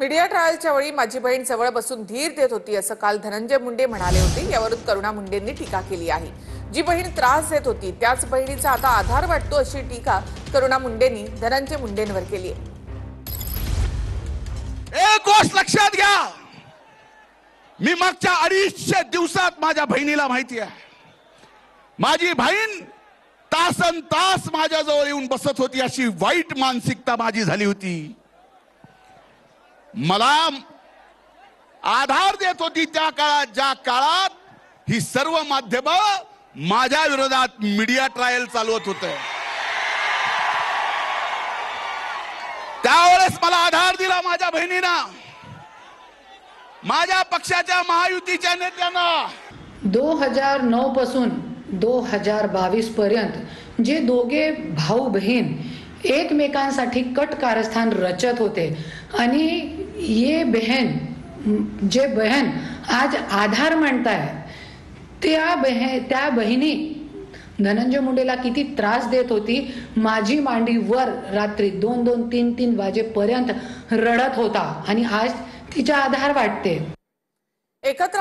Media ट्रायलच्या वेळी माझी बहीण जवळ बसून धीर देत होती असं काल धनंजय मुंडे म्हणाले होते। यावरून करुणा मुंडेंनी टीका केली आहे। जी बहीण त्रास देत होती त्याच बहिणीचा आता आधार वाटतो अशी टीका करुणा मुंडेंनी धनंजय मुंडेंवर केली आहे। एक गोष्ट लक्षात घ्या, मी मागच्या 250 दिवसात माझ्या बहिणीला माहिती आहे। माझी बहीण तासन तास माझ्याजवळ येऊन बसत होती, अशी वाईट मानसिकता माझी झाली होती। मला आधार देत होती त्या काळात, ज्या काळात ही सर्व माध्यम माझ्या विरोधात मीडिया ट्रायल चालवत होते। त्यावेळेस मला आधार दिला माझ्या बहिणीनं, माझ्या पक्षाच्या महायुतीच्या नेत्यांना। 2009 पासून 2022 पर्यंत जे दोघे भाऊ बहीण एकमेकांसाठी कट कारस्थान रचत होते आणि ये बहन आज आधार म्हणताय, त्या बहिणी धनंजय मुंडेला किती त्रास देत होती। माझी मांडी वर रात्री 2-2, 3-3 वाजेपर्यंत रडत होता आणि आज तिचा आधार वाटते। एकत्र